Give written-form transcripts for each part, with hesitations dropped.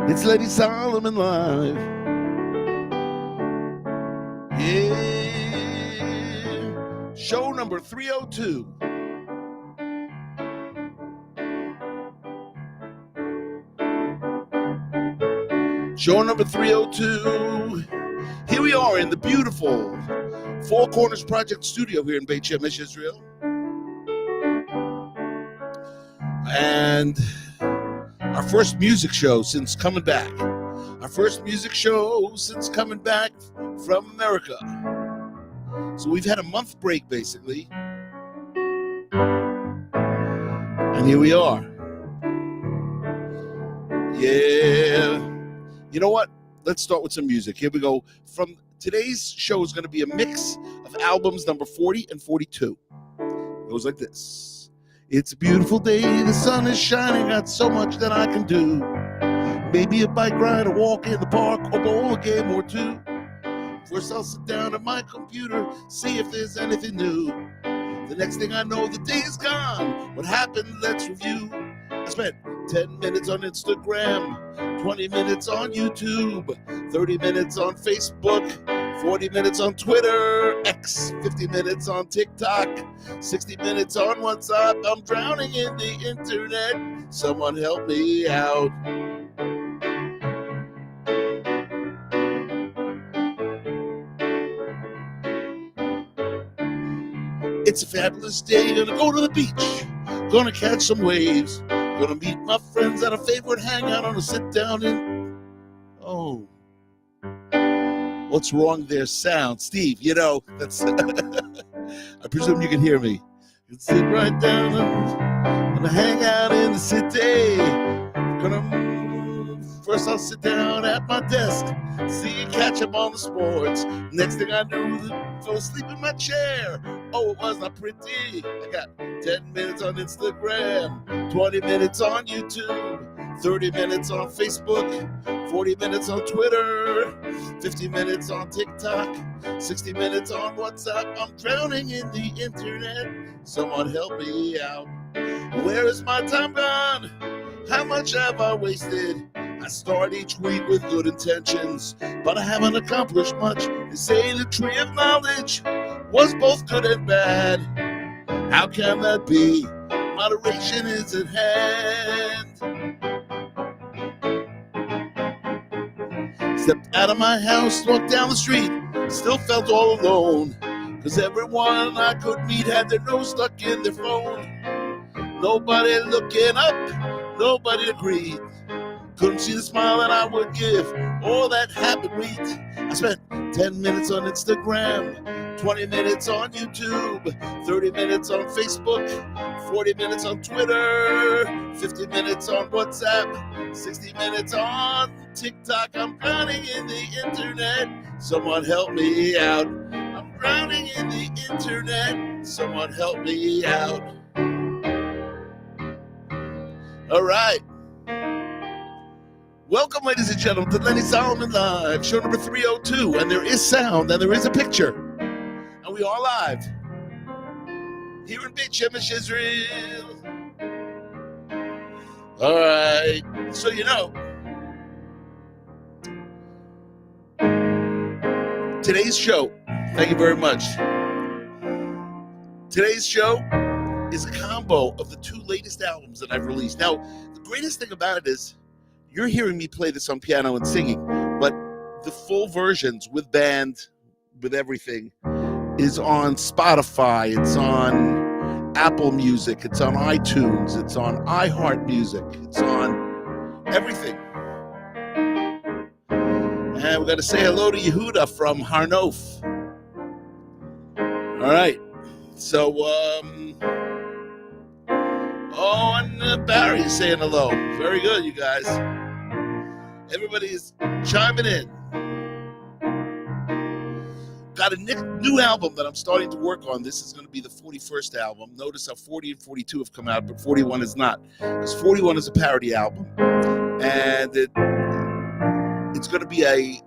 It's Lenny Solomon live. Yeah. Show number 302. Show number 302. Here we are in the beautiful Four Corners Project studio here in Beit Shemesh, Israel. And our first music show since coming back. Our first music show since coming back from America. So we've had a month break, basically. And here we are. Yeah. You know what? Let's start with some music. Here we go. From today's show is going to be a mix of albums number 40 and 42. It goes like this. It's a beautiful day, the sun is shining, got so much that I can do. Maybe a bike ride, a walk in the park, or bowl a game or two. First I'll sit down at my computer, see if there's anything new. The next thing I know, the day is gone. What happened? Let's review. I spent 10 minutes on Instagram, 20 minutes on YouTube, 30 minutes on Facebook, 40 minutes on Twitter, X, 50 minutes on TikTok, 60 minutes on WhatsApp. I'm drowning in the internet. Someone help me out. It's a fabulous day, gonna go to the beach, gonna catch some waves, gonna meet my friends at a favorite hangout, gonna sit down and... Oh. What's wrong there? Sound. Steve, you know, that's... I presume you can hear me. You can sit right down and hang out in the city. First I'll sit down at my desk, see catch up on the sports. Next thing I knew, I fell asleep in my chair. Oh, it was not pretty. I got 10 minutes on Instagram, 20 minutes on YouTube, 30 minutes on Facebook, 40 minutes on Twitter, 50 minutes on TikTok, 60 minutes on WhatsApp. I'm drowning in the internet. Someone help me out. Where is my time gone? How much have I wasted? I start each week with good intentions, but I haven't accomplished much. They say the tree of knowledge was both good and bad. How can that be? Moderation is at hand. Stepped out of my house, walked down the street, still felt all alone, cause everyone I could meet had their nose stuck in their phone. Nobody looking up, nobody agreed. Couldn't see the smile that I would give or that happy read. I spent 10 minutes on Instagram, 20 minutes on YouTube, 30 minutes on Facebook, 40 minutes on Twitter, 50 minutes on WhatsApp, 60 minutes on TikTok. I'm drowning in the internet. Someone help me out. I'm drowning in the internet. Someone help me out. All right. Welcome, ladies and gentlemen, to Lenny Solomon Live, show number 302. And there is sound, and there is a picture. And we are live here in Beit Shemesh, Israel. All right. So, you know, today's show, thank you very much. Today's show is a combo of the two latest albums that I've released. Now, the greatest thing about it is, you're hearing me play this on piano and singing, but the full versions with band, with everything, is on Spotify, it's on Apple Music, it's on iTunes, it's on iHeart Music, it's on everything. And we got to say hello to Yehuda from Harnof. All right, so, oh, and Barry's saying hello. Very good, you guys. Everybody's chiming in. Got a new album that I'm starting to work on. This is going to be the 41st album. Notice how 40 and 42 have come out, but 41 is not. Because 41 is a parody album. And it's going to be a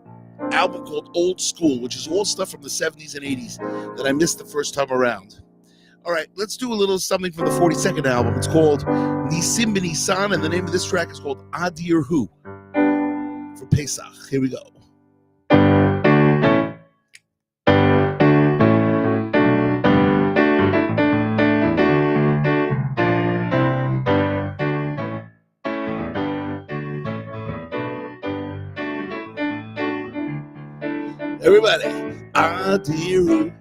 album called Old School, which is all stuff from the 70s and 80s that I missed the first time around. All right, let's do a little something from the 42nd album. It's called Nisim B'Nisan, and the name of this track is called Adir Hu. for Pesach. Here we go. Everybody. Adiru,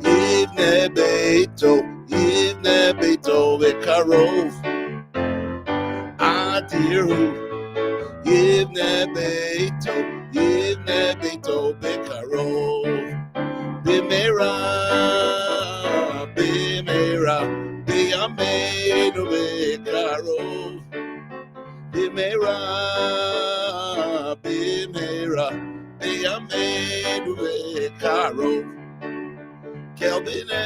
Yivne Beito Vekarov. Adiru, Yivne Beito Vekarov. Bimera, Biyameinu Vekarov. Bimera, Biyameinu Vekarov. Kelbine,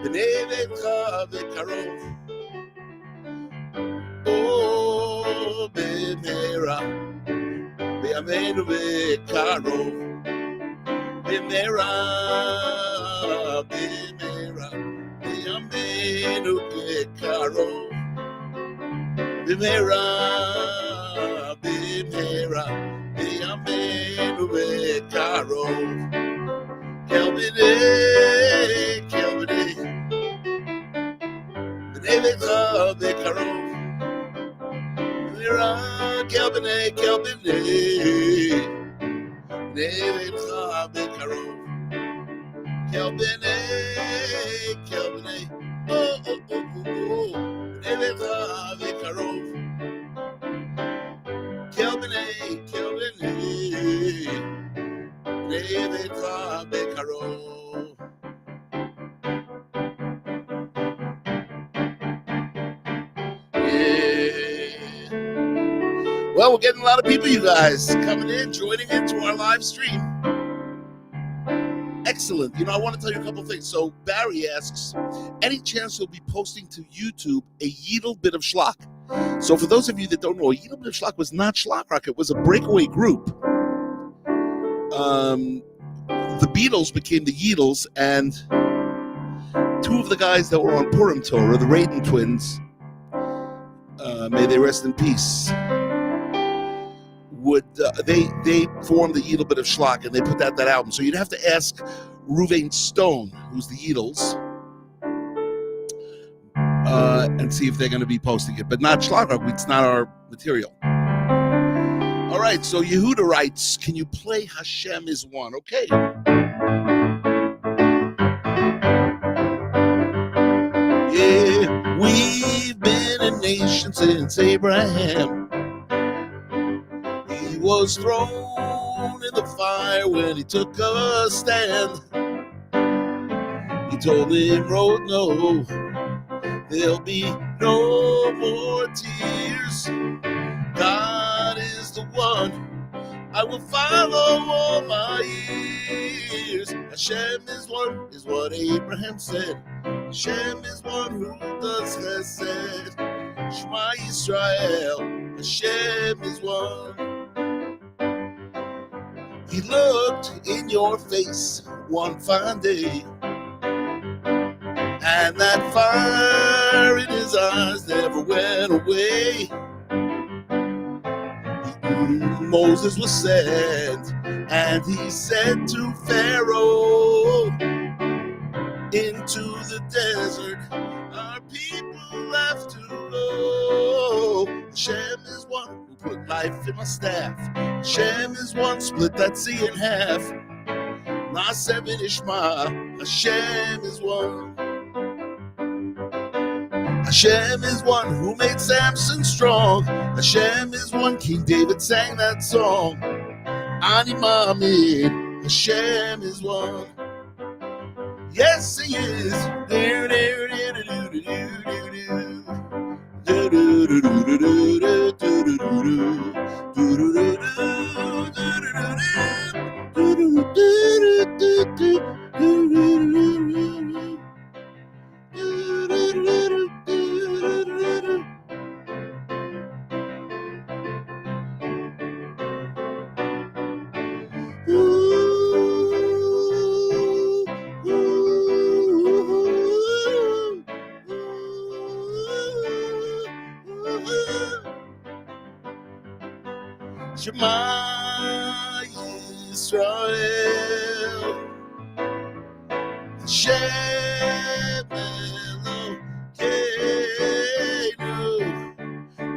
B'nei Vecha Vekarov. Oh, Bimera, Biyameinu Vekarov. Bimera, Biyameinu Vekarov. Bimera, Biyameinu Vekarov. Kelbine, B'nei Vecha Vekarov. Bimera, Kelbine, B'nei Vecha Vekarov. Kelbine, oh, B'nei Vecha Vekarov. Kelbine, B'nei Vecha Vekarov. Well, we're getting a lot of people, you guys, coming in, joining into our live stream. Excellent. I want to tell you a couple things. So Barry asks, any chance you'll be posting to YouTube a Yidel Bit of Schlock? So for those of you that don't know, Yidel Bit of Schlock was not Schlock Rock. It was a breakaway group. The Beatles became the Yidels, and two of the guys that were on Purim Torah, the Radin twins, may they rest in peace, they formed the Yidel Bit of Schlock, and they put out that album. So you'd have to ask Ruvain Stone, who's the Yidels, and see if they're going to be posting it. But not Schlock Rock, it's not our material. All right, so Yehuda writes, can you play Hashem is One? Okay. Yeah, we've been a nation since Abraham. He was thrown in the fire when he took a stand. He told Nimrod, no, there'll be no more tears. God is the one I will follow all my years. Hashem is one, is what Abraham said. Hashem is one who does chesed. Shema Yisrael, Hashem is one. He looked in your face one fine day, and that fire in his eyes never went away. Moses was sent, and he said to Pharaoh, into the desert our people have to go. Hashem is one who put life in my staff. Hashem is one, split that sea in half. Naaseh v'nishma, Hashem is one. Hashem is one who made Samson strong. Hashem is one, King David sang that song. Ani Ma'amin, Hashem is one. Yes, he is. Shema Yisrael, Hashem Elokeinu,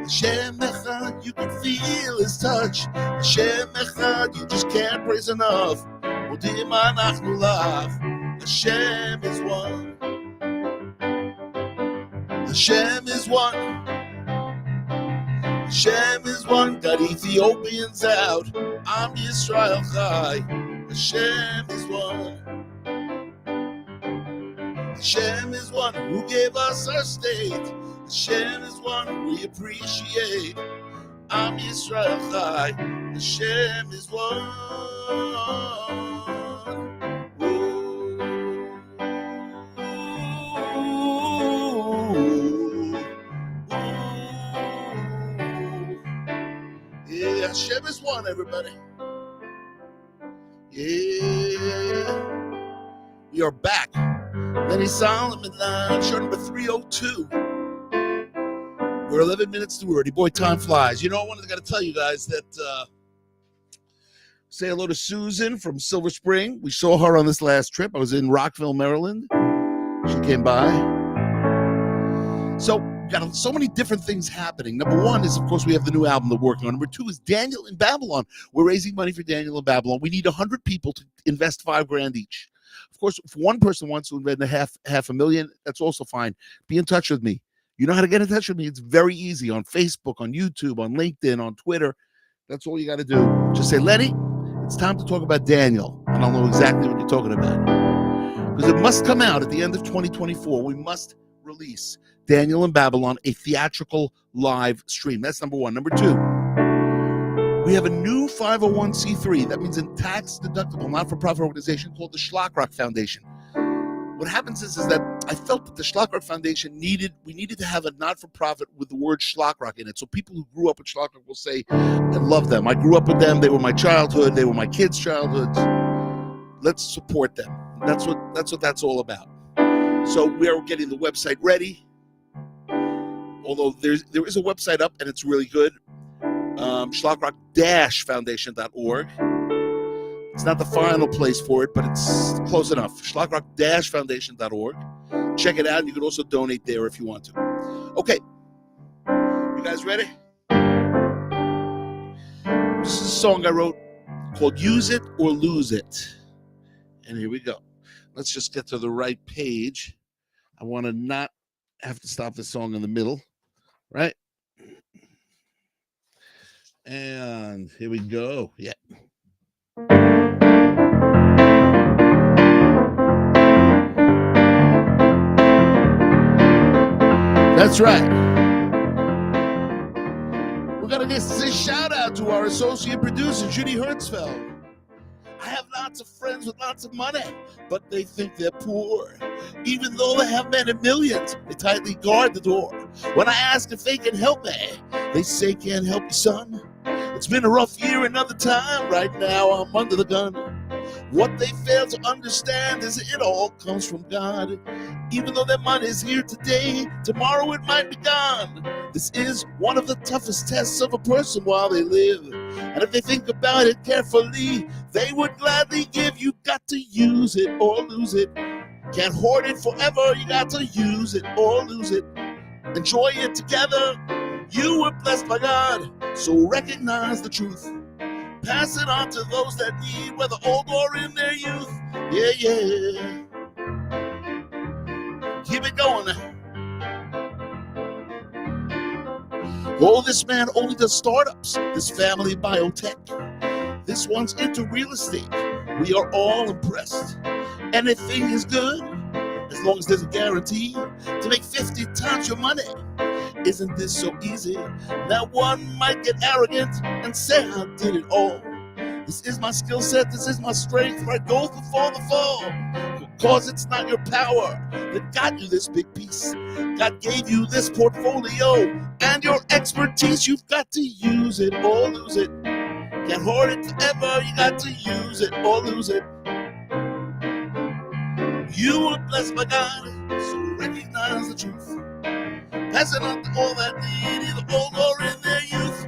Hashem Echad, you can feel His touch. Hashem Echad, you just can't praise enough. Modim anachnu lach, Hashem is one. Hashem is one. Hashem is one. Got Ethiopians out. I'm Yisrael Chai. Hashem is one. Hashem is one who gave us our state. Hashem is one we appreciate. I'm Yisrael Chai. Hashem is one. Yeah, Hashem is one, everybody. Yeah. We are back. Lenny Solomon Lounge, show number 302. We're 11 minutes through already. Boy, time flies. You know, I got to tell you guys that say hello to Susan from Silver Spring. We saw her on this last trip. I was in Rockville, Maryland. She came by. So, got so many different things happening. Number one is, of course, we have the new album that we're working on. Number two is Daniel in Babylon. We're raising money for Daniel in Babylon. We need 100 people to invest $5,000 each. Of course, if one person wants to invest half a million, that's also fine. Be in touch with me. You know how to get in touch with me. It's very easy on Facebook, on YouTube, on LinkedIn, on Twitter. That's all you got to do. Just say, Lenny, it's time to talk about Daniel. And I'll know exactly what you're talking about. Because it must come out at the end of 2024. We must release Daniel in Babylon, a theatrical live stream. That's number one. Number two, we have a new 501c3. That means a tax-deductible, not-for-profit organization called the Schlockrock Foundation. What happens is that I felt that the Schlockrock Foundation needed to have a not-for-profit with the word Schlockrock in it. So people who grew up with Schlockrock will say, I love them. I grew up with them. They were my childhood. They were my kids' childhoods. Let's support them. That's what that's all about. So we are getting the website ready. Although there is a website up and it's really good. Schlockrock-foundation.org. It's not the final place for it, but it's close enough. Schlockrock-foundation.org. Check it out. You can also donate there if you want to. Okay. You guys ready? This is a song I wrote called Use It or Lose It. And here we go. Let's just get to the right page. I want to not have to stop the song in the middle. Right? And here we go. Yeah. That's right. We're going to give a shout out to our associate producer, Judy Hertzfeld. I have lots of friends with lots of money, but they think they're poor. Even though they have many millions, they tightly guard the door. When I ask if they can help me, they say, can't help you, son. It's been a rough year another time. Right now, I'm under the gun. What they fail to understand is it all comes from God. Even though their money is here today, tomorrow it might be gone. This is one of the toughest tests of a person while they live. And if they think about it carefully, they would gladly give. You got to use it or lose it. Can't hoard it forever. You got to use it or lose it. Enjoy it together. You were blessed by God, so recognize the truth. Pass it on to those that need, whether old or in their youth. Yeah, yeah. Keep it going now. Oh, this man only does startups, this family biotech. This one's into real estate. We are all impressed. Anything is good, as long as there's a guarantee to make 50 times your money. Isn't this so easy? Now one might get arrogant and say I did it all. This is my skill set, this is my strength, right? Go before the fall. Because it's not your power that got you this big piece. God gave you this portfolio and your expertise. You've got to use it or lose it. Can't hoard it forever, you got to use it or lose it. You were blessed by God, so recognize the truth. Pass it on to all that need, either old or in their youth.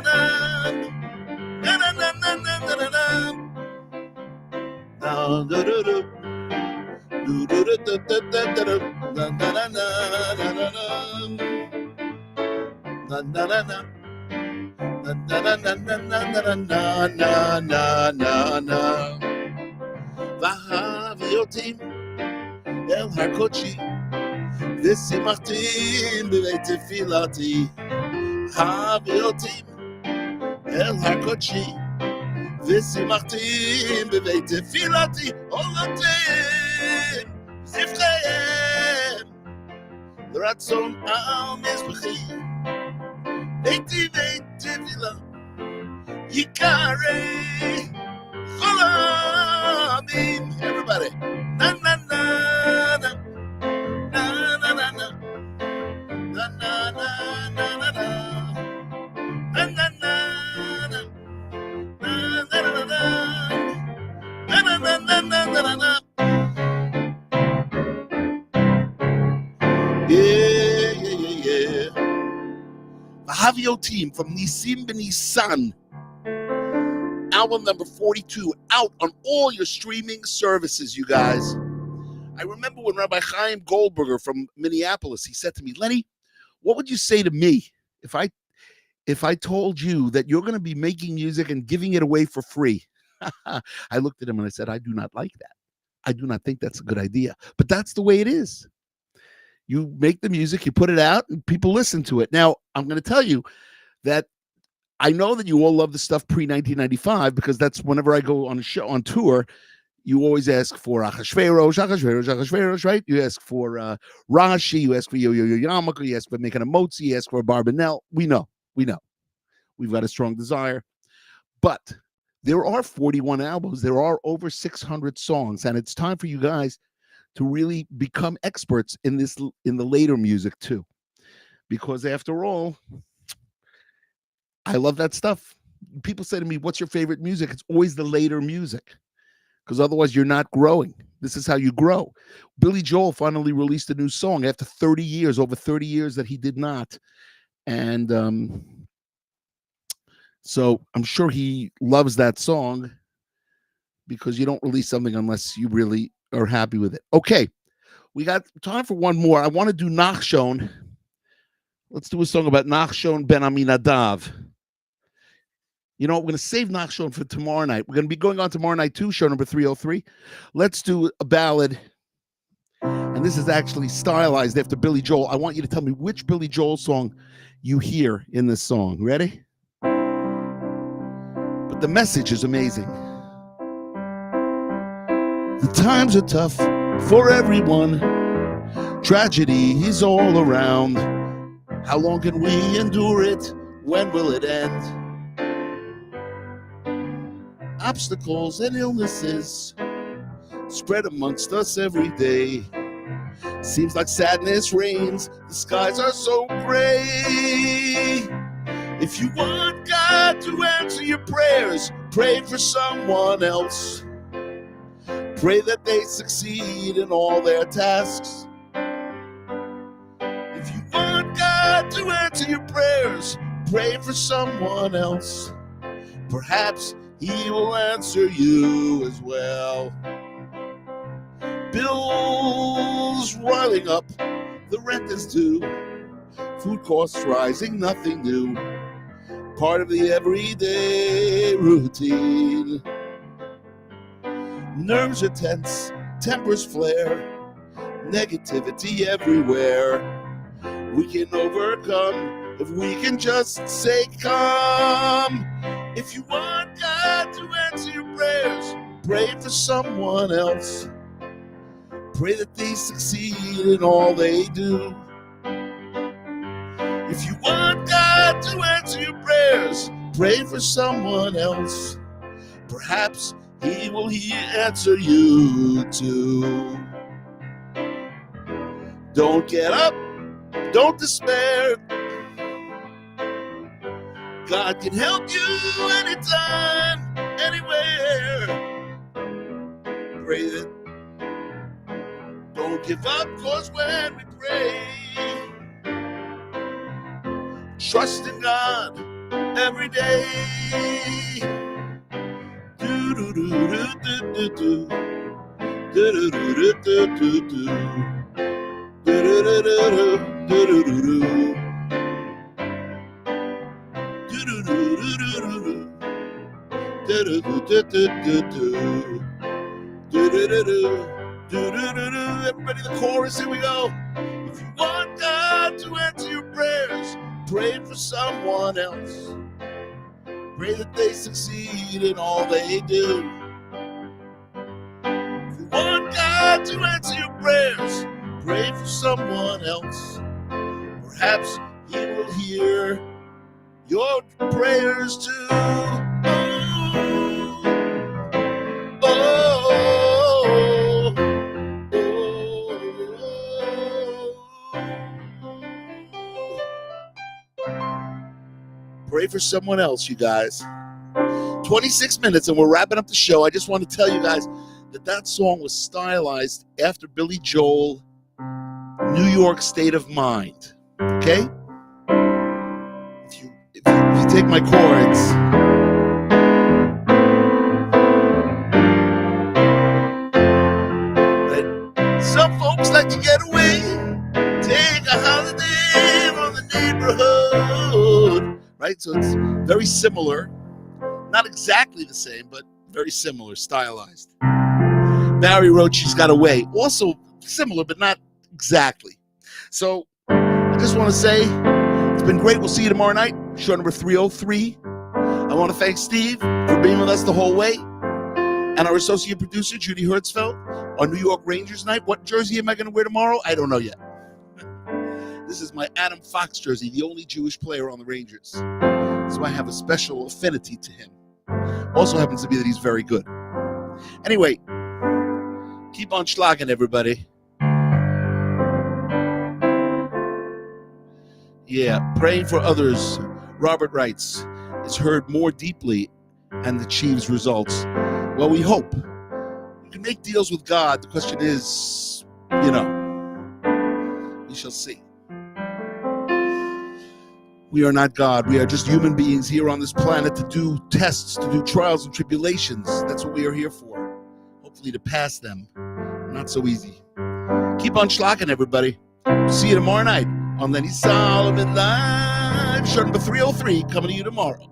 na na na na na na na na. Na do do do do do do do do do do na na na na na na na na na na. Na na na na na na na na na na. Vahavi otim el harkochi, v'simachtim b'veit tefilati. Havi otim el harkochi, v'simachtim b'veit tefilati. Olotim zivchayim l'ratzon al mizbechi, beiti beit tefila yikare. Everybody, na na na na na na na na na na na na na na. Yeah, yeah, yeah, yeah. The Havio team from Nisim B'Nisan. Album number 42, out on all your streaming services, you guys. I remember when Rabbi Chaim Goldberger from Minneapolis, he said to me, Lenny, what would you say to me if I told you that you're going to be making music and giving it away for free? I looked at him and I said, I do not like that. I do not think that's a good idea. But that's the way it is. You make the music, you put it out, and people listen to it. Now, I'm going to tell you that I know that you all love the stuff pre-1995 because that's whenever I go on a show, on tour, you always ask for Achashverosh, right? You ask for Rashi, you ask for Yo-Yo Yamaka, you ask for Making a Motzi, you ask for a Barbanel. We know. We've got a strong desire. But there are 41 albums. There are over 600 songs. And it's time for you guys to really become experts in the later music too. Because after all, I love that stuff. People say to me, what's your favorite music? It's always the later music, because otherwise you're not growing. This is how you grow. Billy Joel finally released a new song after 30 years, over 30 years that he did not. And so I'm sure he loves that song, because you don't release something unless you really are happy with it. Okay, we got time for one more. I want to do Nachshon. Let's do a song about Nachshon ben Aminadav. You know, we're going to save Nachshon for tomorrow night. We're going to be going on tomorrow night too, show number 303. Let's do a ballad. And this is actually stylized after Billy Joel. I want you to tell me which Billy Joel song you hear in this song. Ready? But the message is amazing. The times are tough for everyone. Tragedy is all around. How long can we endure it? When will it end? Obstacles and illnesses spread amongst us every day. Seems like sadness reigns. The skies are so gray. If you want God to answer your prayers, pray for someone else. Pray that they succeed in all their tasks. If you want God to answer your prayers, pray for someone else. Perhaps He will answer you as well. Bills riling up, the rent is due. Food costs rising, nothing new. Part of the everyday routine. Nerves are tense, tempers flare. Negativity everywhere. We can overcome if we can just say calm. If you want God to answer your prayers, pray for someone else. Pray that they succeed in all they do. If you want God to answer your prayers, pray for someone else. Perhaps He will answer you too. Don't get up, don't despair. God can help you anytime, anywhere. Pray that. Don't give up, cause when we pray, trust in God, every day. Do do do do do do do do do do do do do everybody, the chorus, here we go. If you want God to answer your prayers, pray for someone else. Pray that they succeed in all they do. If you want God to answer your prayers, pray for someone else. Perhaps He will hear your prayers too. Pray for someone else, you guys. 26 minutes and we're wrapping up the show. I just want to tell you guys that song was stylized after Billy Joel, New York State of Mind. Okay? If you take my chords, right? Some folks like to get away, take a holiday from the neighborhood, right? So it's very similar, not exactly the same, but very similar, stylized. Barry wrote She's Got Away, also similar, but not exactly. So I just want to say it's been great. We'll see you tomorrow night, show number 303. I want to thank Steve for being with us the whole way, and our associate producer, Judy Hertzfeld, on New York Rangers night. What jersey am I going to wear tomorrow? I don't know yet. This is my Adam Fox jersey, the only Jewish player on the Rangers. So I have a special affinity to him. Also happens to be that he's very good. Anyway, keep on schlagen, everybody. Yeah, praying for others, Robert writes, is heard more deeply and achieves results. Well, we hope. You can make deals with God. The question is, we shall see. We are not God. We are just human beings here on this planet to do tests, to do trials and tribulations. That's what we are here for. Hopefully to pass them. Not so easy. Keep on schlagen, everybody. See you tomorrow night on Lenny Solomon Live. Show number 303 coming to you tomorrow.